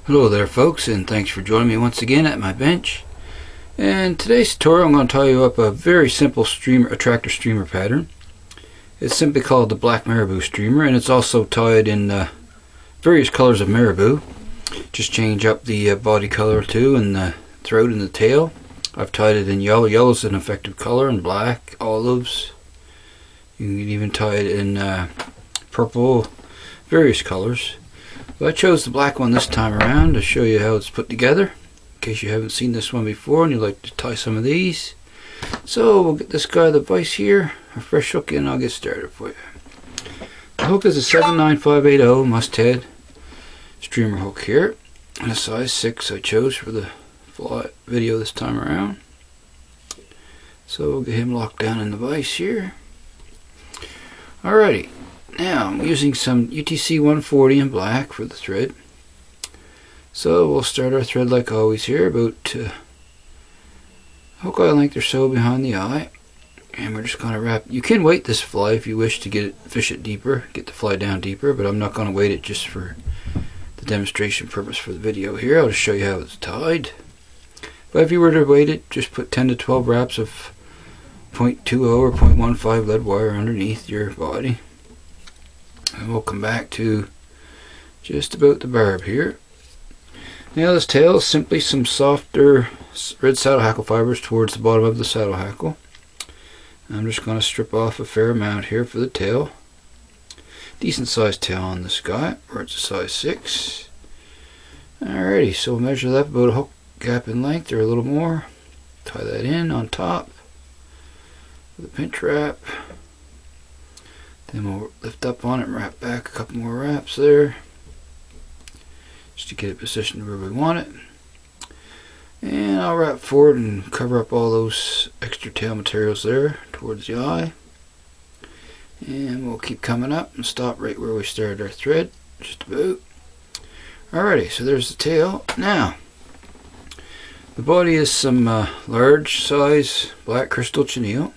Hello there folks, and thanks for joining me once again at my bench. And today's tutorial I'm going to tie you up a very simple attractor streamer pattern. It's simply called the black marabou streamer, and it's also tied in various colors of marabou. Just change up the body color too, and the throat and the tail. I've tied it in yellow. Yellow's an effective color, and black, olives. You can even tie it in purple, various colors. But I chose the black one this time around to show you how it's put together, in case you haven't seen this one before and you'd like to tie some of these. So we'll get this guy the vise here, a fresh hook in, and I'll get started for you. The hook is a 79580 mustad streamer hook here, and a size 6 I chose for the video this time around. So we'll get him locked down in the vise here. Alrighty. Now I'm using some UTC 140 in black for the thread. So we'll start our thread like always here, about hook eye length or so behind the eye. And we're just going to wrap. You can weight this fly if you wish to fish it deeper, get the fly down deeper, but I'm not going to weight it just for the demonstration purpose for the video here. I'll just show you how it's tied. But if you were to weight it, just put 10 to 12 wraps of 0.20 or 0.15 lead wire underneath your body. And we'll come back to just about the barb here. Now this tail is simply some softer red saddle hackle fibers towards the bottom of the saddle hackle. I'm just going to strip off a fair amount here for the tail. Decent sized tail on this guy, where it's a size 6. Alrighty, so we'll measure that about a hook gap in length or a little more. Tie that in on top with a pinch wrap. Then we'll lift up on it and wrap back a couple more wraps there, just to get it positioned where we want it. And I'll wrap forward and cover up all those extra tail materials there towards the eye. And we'll keep coming up and stop right where we started our thread, just about. Alrighty, so there's the tail. Now, the body is some large size black crystal chenille.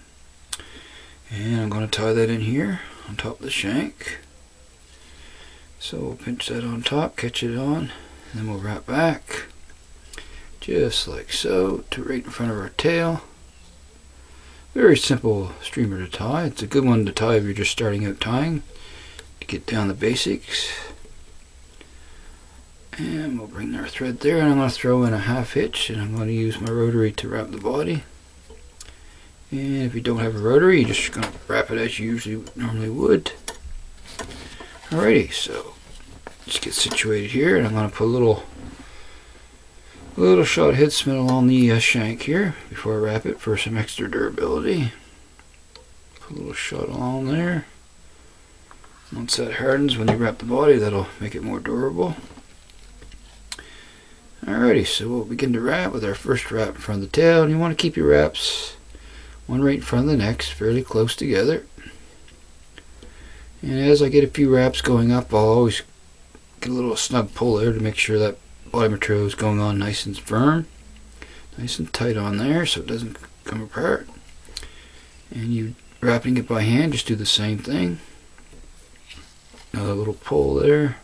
And I'm going to tie that in here on top of the shank. So we'll pinch that on top, catch it on, and then we'll wrap back just like so to right in front of our tail. Very simple streamer to tie. It's a good one to tie if you're just starting out tying, to get down the basics. And we'll bring our thread there, and I'm going to throw in a half hitch, and I'm going to use my rotary to wrap the body. And if you don't have a rotary, you're just going to wrap it as you normally would. Alrighty, so just get situated here, and I'm going to put a little shot head spin along the shank here before I wrap it for some extra durability. Put a little shot along there. Once that hardens, when you wrap the body, that'll make it more durable. Alrighty, so we'll begin to wrap with our first wrap in front of the tail, and you want to keep your wraps one right in front of the next, fairly close together. And as I get a few wraps going up, I'll always get a little snug pull there to make sure that body material is going on nice and firm, nice and tight on there, so it doesn't come apart. And you wrapping it by hand, just do the same thing. Another little pull there.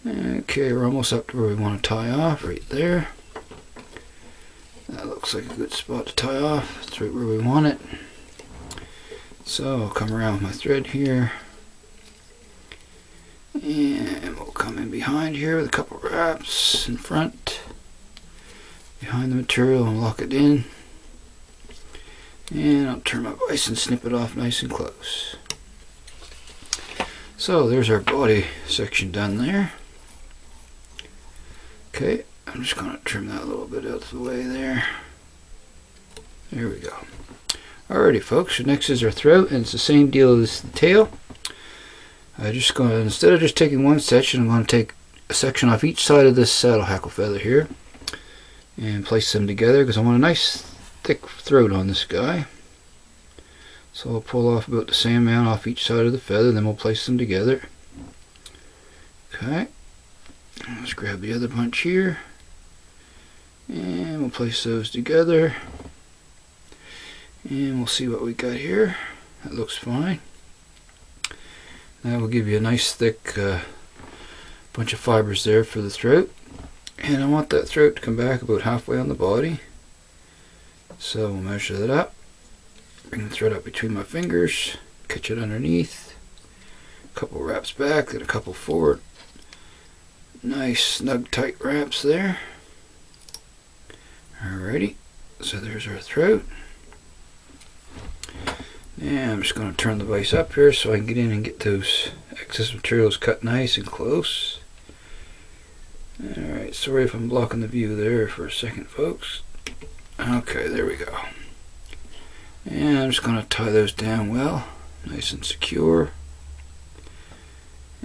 Okay, we're almost up to where we want to tie off, right there. That looks like a good spot to tie off. It's right where we want it. So I'll come around with my thread here, and we'll come in behind here with a couple wraps in front, behind the material, and lock it in. And I'll turn my vise and snip it off nice and close. So there's our body section done there. Okay. I'm just going to trim that a little bit out of the way there. There we go. Alrighty folks, so next is our throat, and it's the same deal as the tail. Just going to, instead of just taking one section, I'm going to take a section off each side of this saddle hackle feather here and place them together, because I want a nice thick throat on this guy. So I'll pull off about the same amount off each side of the feather, then we'll place them together. Okay. Let's grab the other bunch here, and we'll place those together, and we'll see what we got here. That looks fine. That will give you a nice thick bunch of fibers there for the throat, and I want that throat to come back about halfway on the body. So we'll measure that up, bring the thread up between my fingers, catch it underneath, a couple wraps back, then a couple forward. Nice snug tight wraps there. Alrighty, so there's our throat. Now I'm just going to turn the vise up here so I can get in and get those excess materials cut nice and close. Alright, sorry if I'm blocking the view there for a second, folks. Okay, there we go. And I'm just going to tie those down well, nice and secure.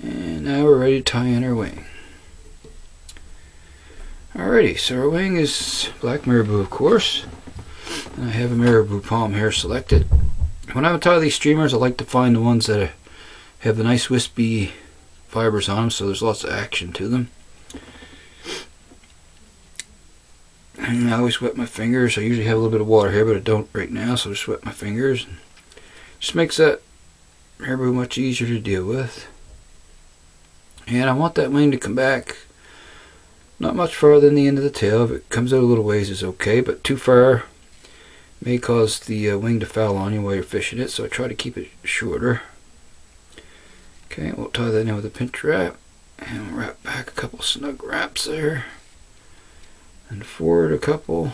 And now we're ready to tie in our wing. Alrighty, so our wing is black marabou, of course. And I have a marabou palm hair selected. When I tie these streamers, I like to find the ones that have the nice wispy fibers on them, so there's lots of action to them. And I always wet my fingers. I usually have a little bit of water here, but I don't right now, so I just wet my fingers. Just makes that marabou much easier to deal with. And I want that wing to come back not much farther than the end of the tail. If it comes out a little ways is okay, but too far may cause the wing to foul on you while you're fishing it, so I try to keep it shorter. Okay, we'll tie that in with a pinch wrap, and we'll wrap back a couple snug wraps there, and forward a couple.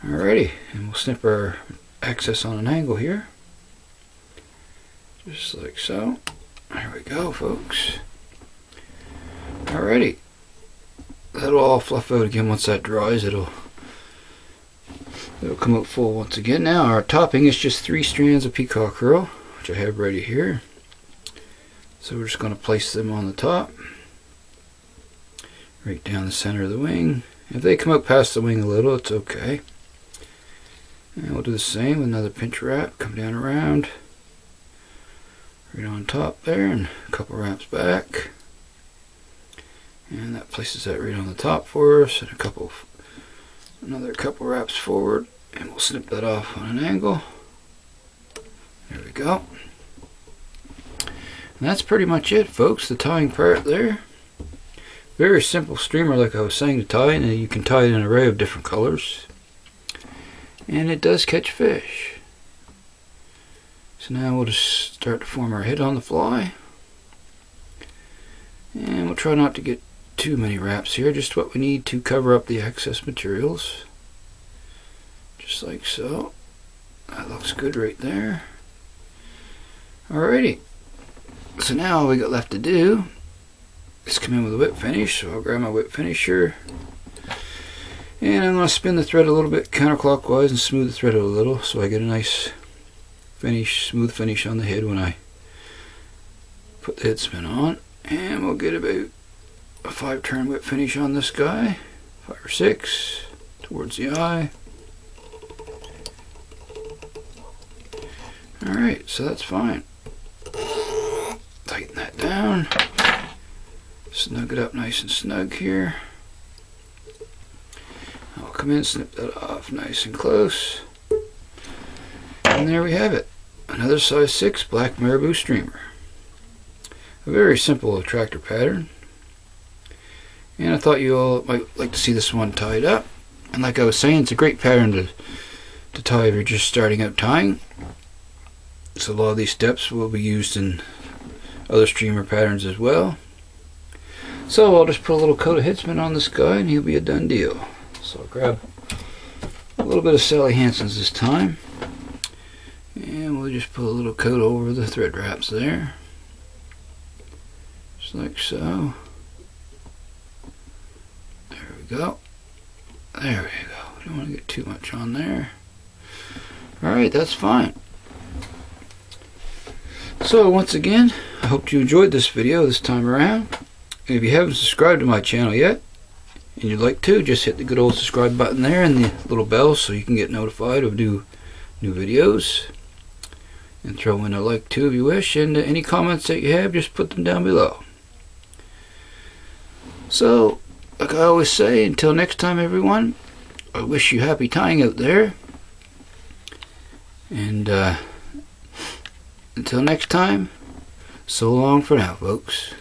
Alrighty, and we'll snip our excess on an angle here, just like so. There we go, folks. Alrighty, that'll all fluff out again once that dries. It'll come out full once again. Now our topping is just 3 strands of peacock herl, which I have ready here. So we're just going to place them on the top, right down the center of the wing. If they come out past the wing a little, it's okay. And we'll do the same with another pinch wrap, come down around, right on top there, and a couple wraps back. And that places that right on the top for us, and another couple wraps forward, and we'll snip that off on an angle. There we go. And that's pretty much it, folks, the tying part there. Very simple streamer, like I was saying, to tie, and you can tie it in an array of different colors. And it does catch fish. So now we'll just start to form our head on the fly. And we'll try not to get too many wraps here, just what we need to cover up the excess materials. Just like so. That looks good right there. Alrighty. So now all we got left to do is come in with a whip finish. So I'll grab my whip finisher, and I'm going to spin the thread a little bit counterclockwise and smooth the thread out a little so I get a nice finish, smooth finish on the head when I put the head spin on. And we'll get about a 5-turn whip finish on this guy, 5 or 6 towards the eye. Alright, so that's fine. Tighten that down, snug it up nice and snug here. I'll come in, snip that off nice and close, and there we have it, another size 6 black marabou streamer. A very simple attractor pattern, and I thought you all might like to see this one tied up. And like I was saying, it's a great pattern to tie if you're just starting out tying. So a lot of these steps will be used in other streamer patterns as well. So I'll just put a little coat of head spin on this guy and he'll be a done deal. So I'll grab a little bit of Sally Hansen's this time, and we'll just put a little coat over the thread wraps there, just like so. There we go. There we go. Don't want to get too much on there. Alright, that's fine. So once again, I hope you enjoyed this video this time around. And if you haven't subscribed to my channel yet, and you'd like to, just hit the good old subscribe button there and the little bell so you can get notified of new videos. And throw in a like too if you wish, and any comments that you have, just put them down below. So, like I always say, until next time everyone, I wish you happy tying out there. And until next time, so long for now, folks.